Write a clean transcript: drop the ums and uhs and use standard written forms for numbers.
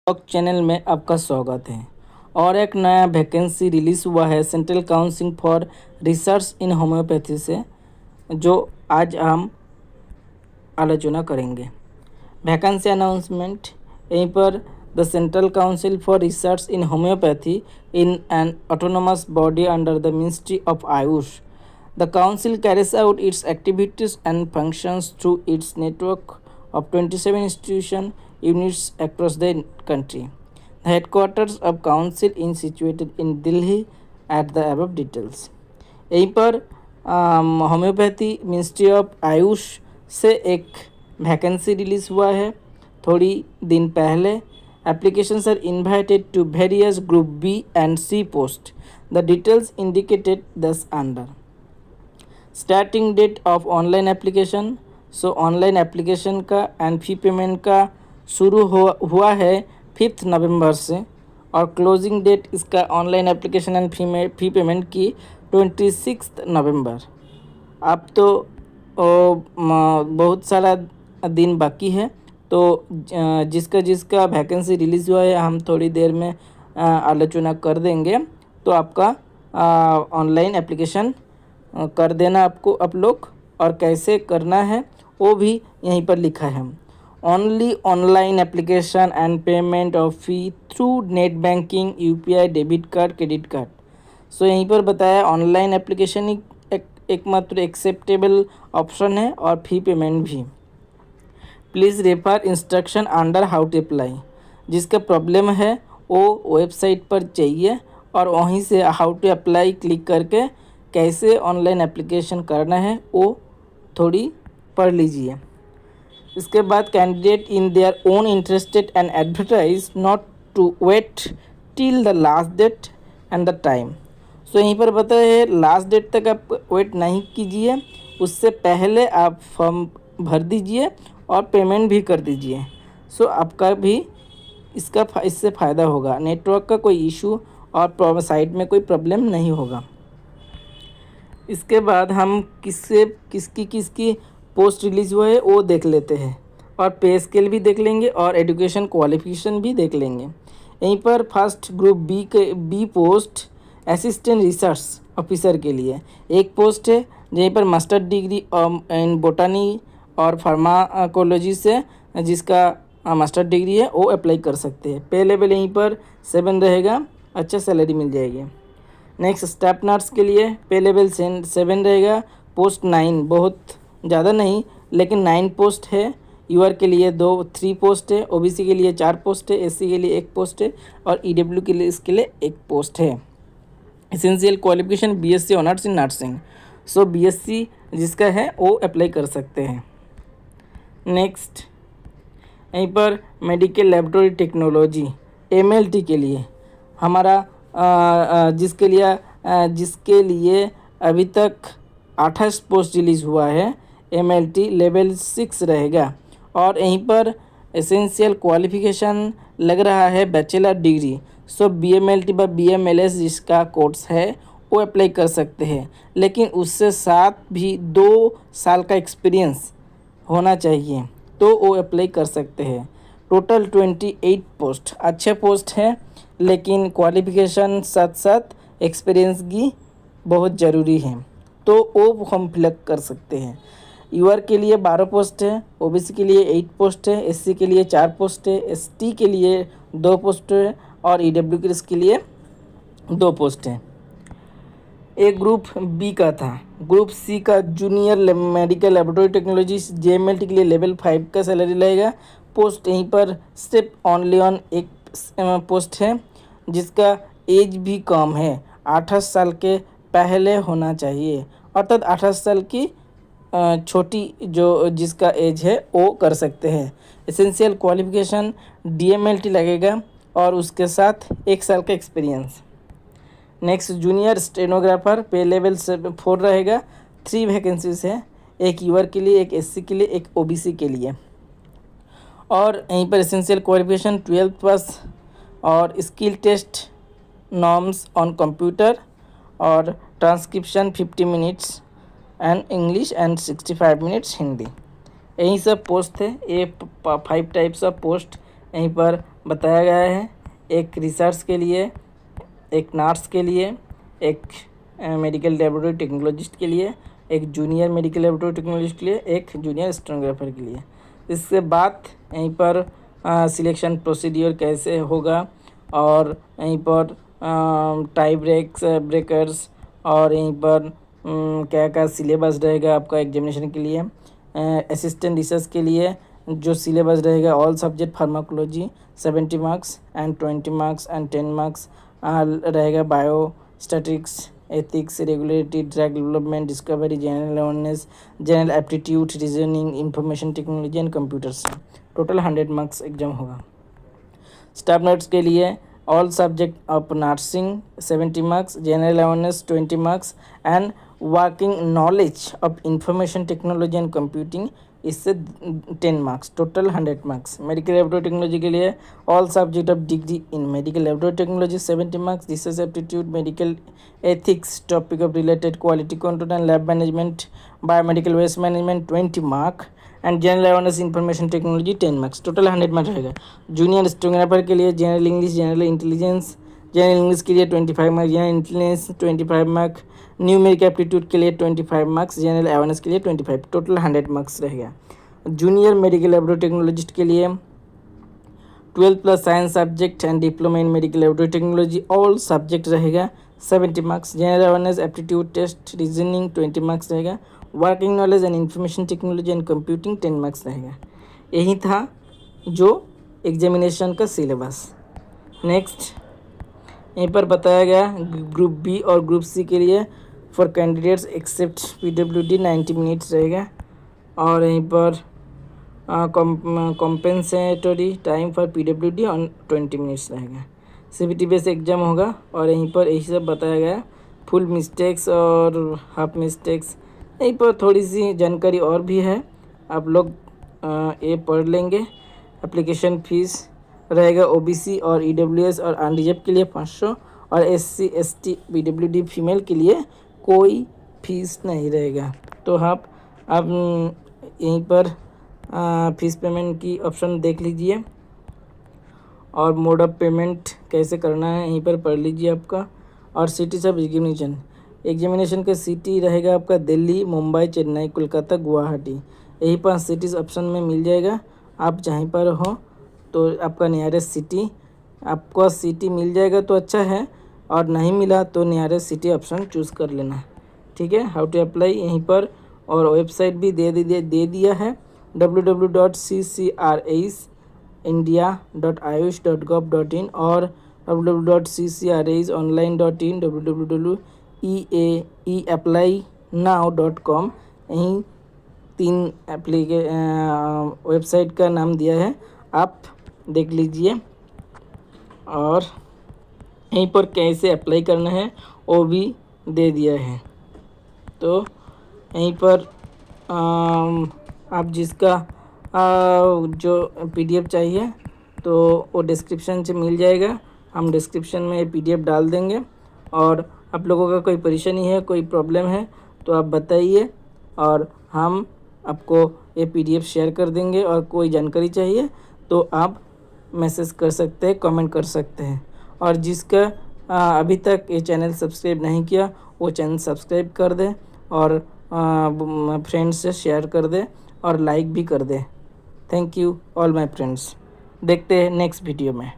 Blog channel में आपका स्वागत है। और एक नया वैकेंसी रिलीज़ हुआ है central council for research in homeopathy से, जो आज हम आलोचना करेंगे। वैकेंसी अनाउंसमेंट यहीं पर the central council for research in homeopathy in an autonomous body under the ministry of Ayush. The council carries out it's activities and functions through it's network of 27 institution units across the country. The headquarters of council is situated in Delhi at the above details. यहीं पर homeopathy ministry of Ayush से एक vacancy release हुआ है थोड़ी दिन पहले। Applications are invited to various group B and C post. The details indicated thus under. Starting date of online application. So online application का एंड फी पेमेंट का शुरू हुआ है 5 नवंबर से, और क्लोजिंग डेट इसका online application and fee payment की 26 नवंबर। अब तो बहुत सारा दिन बाकी है, तो जिसका वैकेंसी रिलीज़ हुआ है हम थोड़ी देर में आलोचना कर देंगे। तो आपका ऑनलाइन एप्लीकेशन कर देना आपको आप लोग, और कैसे करना है वो भी यहीं पर लिखा है। Only online application and payment of fee through net banking, UPI, debit card, credit card. So यहीं पर बताया ऑनलाइन एप्लीकेशन ही एकमात्र एक्सेप्टेबल ऑप्शन है, और फी पेमेंट भी। Please refer instruction under how to apply. जिसका प्रॉब्लम है वो वेबसाइट पर चाहिए, और वहीं से हाउ टू अप्लाई क्लिक करके कैसे ऑनलाइन एप्लीकेशन करना है वो थोड़ी पढ़ लीजिए। इसके बाद candidate in their own interested and advertise not to wait till the last date and the time. So यहीं पर बताया है लास्ट डेट तक आप वेट नहीं कीजिए, उससे पहले आप फॉर्म भर दीजिए और पेमेंट भी कर दीजिए। सो आपका भी इससे फ़ायदा होगा। नेटवर्क का कोई इशू और साइट में कोई प्रॉब्लम नहीं होगा। इसके बाद हम किसकी पोस्ट रिलीज़ हुआ है वो देख लेते हैं, और पे स्केल भी देख लेंगे, और एजुकेशन क्वालिफिकेशन भी देख लेंगे। यहीं पर first group B post assistant research officer के लिए एक पोस्ट है, यहीं पर मास्टर डिग्री इन बोटानी और फार्माकोलॉजी से जिसका मास्टर डिग्री है वो अप्लाई कर सकते हैं। पे लेवल यहीं पर 7 रहेगा, अच्छा सैलरी मिल जाएगी। नेक्स्ट स्टाफ नर्स के लिए पे लेवल 7 रहेगा, पोस्ट 9, बहुत ज़्यादा नहीं लेकिन 9 पोस्ट है। यूआर के लिए 3 पोस्ट है, ओबीसी के लिए 4 पोस्ट है, एससी के लिए 1 पोस्ट है, और ईडब्ल्यू के लिए इसके लिए 1 पोस्ट है। Essential qualification BSc honours in nursing. So BSc जिसका है वो अप्लाई कर सकते हैं। नेक्स्ट यहीं पर मेडिकल लेबोरेटरी टेक्नोलॉजी एमएलटी के लिए हमारा जिसके लिए अभी तक 28 पोस्ट रिलीज़ हुआ है। एमएलटी लेवल 6 रहेगा, और यहीं पर एसेंशियल क्वालिफिकेशन लग रहा है बैचलर डिग्री। सो बीएमएलटी व बीएमएलएस जिसका कोर्स है वो अप्लाई कर सकते हैं, लेकिन उससे साथ भी 2 साल का एक्सपीरियंस होना चाहिए, तो वो अप्लाई कर सकते हैं। टोटल 28 पोस्ट, अच्छे पोस्ट हैं, लेकिन क्वालिफिकेशन साथ साथ एक्सपीरियंस की बहुत ज़रूरी है, तो वो हम फिलअप कर सकते हैं। यूआर के लिए 12 पोस्ट है, ओबीसी के लिए 8 पोस्ट है, एससी के लिए 4 पोस्ट है, एसटी के लिए 2 पोस्ट है, और ईडब्ल्यू के लिए 2 पोस्ट है। एक ग्रुप बी का था। ग्रुप सी का जूनियर मेडिकल लेबोरेटरी टेक्नोलॉजी जेएमएलटी के लिए लेवल 5 का सैलरी लगेगा। पोस्ट यहीं पर सिर्फ ओनली ऑन एक पोस्ट है, जिसका एज भी कम है, 28 साल के पहले होना चाहिए, अर्थात 28 साल की छोटी जो जिसका एज है वो कर सकते हैं। एसेंशियल क्वालिफिकेशन डीएमएलटी लगेगा, और उसके साथ 1 साल का एक्सपीरियंस। नेक्स्ट जूनियर स्टेनोग्राफर पे लेवल 4 रहेगा। 3 वैकेंसीज है, एक यूआर के लिए, एक एससी के लिए, एक ओबीसी के लिए। और यहीं पर एसेंशियल क्वालिफिकेशन 12th पास, और skill test norms on computer, और transcription 50 minutes and English and 65 minutes Hindi. यही सब पोस्ट थे। ये 5 टाइप्स ऑफ पोस्ट यहीं पर बताया गया है, एक रिसर्च के लिए, एक नर्स के लिए, एक मेडिकल लैबोरेटरी टेक्नोलॉजिस्ट के लिए, एक जूनियर मेडिकल लैबोरेटरी टेक्नोलॉजिस्ट के लिए, एक जूनियर स्टेनोग्राफर के लिए। इसके बाद यहीं पर सिलेक्शन प्रोसीड्यूर कैसे होगा और यहीं पर टाई ब्रेकर्स और यहीं पर क्या क्या सिलेबस रहेगा आपका एग्जामिनेशन के लिए। असिस्टेंट रिसर्च के लिए जो सिलेबस रहेगा, all subject pharmacology 70 marks and 20 marks and 10 marks रहेगा। Bio statistics, ethics, regulatory, drug development, discovery, general awareness, general aptitude, reasoning, information technology and computers. Total 100 marks exam होगा। Staff nurse के लिए all subject of nursing 70 marks, general awareness 20 marks and working knowledge of information technology and computing, इससे 10 marks, total 100 marks. Medical laboratory technology के लिए all subject of degree in medical laboratory technology 70 marks, research aptitude, medical ethics, topic of related quality control and lab management, biomedical waste management 20 mark and general awareness information technology 10 marks, total 100 marks रहेगा। Junior stenographer के लिए general English, general intelligence, general English के लिए 25 marks, general intelligence 25 marks, numeric aptitude के लिए 25 marks, general awareness के लिए 25, total 100 marks रहेगा। जूनियर मेडिकल लैबोरेटरी टेक्नोलॉजिस्ट के लिए 12 plus science subject and diploma in medical laboratory technology all subject रहेगा 70 marks, general awareness aptitude test reasoning 20 marks रहेगा, working knowledge and information technology and computing 10 marks रहेगा। यही था जो examination का syllabus. Next यहीं पर बताया गया ग्रुप बी और ग्रुप सी के लिए for candidates except PWD 90 minutes रहेगा और यहीं पर compensatory time for PWD on 20 minutes रहेगा। CBT बेस एग्जाम होगा और यहीं पर यही सब बताया गया। फुल मिस्टेक्स और हाफ मिस्टेक्स, यहीं पर थोड़ी सी जानकारी और भी है, आप लोग ये पढ़ लेंगे। एप्लीकेशन फ़ीस रहेगा OBC और EWS और अनरिजर्व के लिए 500 और SC ST PWD फीमेल के लिए कोई फीस नहीं रहेगा। तो आप यहीं पर फीस पेमेंट की ऑप्शन देख लीजिए और मोड ऑफ पेमेंट कैसे करना है यहीं पर पढ़ लीजिए आपका। और सिटीज ऑफ एग्जामिनेशन का सिटी रहेगा आपका दिल्ली, मुंबई, चेन्नई, कोलकाता, गुवाहाटी, यही 5 सिटीज़ ऑप्शन में मिल जाएगा। आप जहीं पर हो तो आपका नियरेस्ट सिटी, आपको सिटी मिल जाएगा तो अच्छा है और नहीं मिला तो नियरेस्ट सिटी ऑप्शन चूज़ कर लेना, ठीक है। हाउ टू अप्लाई यहीं पर और वेबसाइट भी दे दिया है www.ccrais.india.ayush.gov.in और www.ccraisonline.in, www.eapplynow.com, यहीं 3 वेबसाइट का नाम दिया है, आप देख लीजिए। और यहीं पर कैसे अप्लाई करना है वो भी दे दिया है। तो यहीं पर आप जिसका जो PDF चाहिए तो वो डिस्क्रिप्शन से मिल जाएगा, हम डिस्क्रिप्शन में PDF डाल देंगे। और आप लोगों का कोई परेशानी है, कोई प्रॉब्लम है तो आप बताइए और हम आपको ये PDF शेयर कर देंगे। और कोई जानकारी चाहिए तो आप मैसेज कर सकते हैं, कमेंट कर सकते हैं। और जिसका अभी तक ये चैनल सब्सक्राइब नहीं किया वो चैनल सब्सक्राइब कर दे और फ्रेंड्स से शेयर कर दे और लाइक भी कर दे। Thank you all my friends. देखते हैं नेक्स्ट वीडियो में।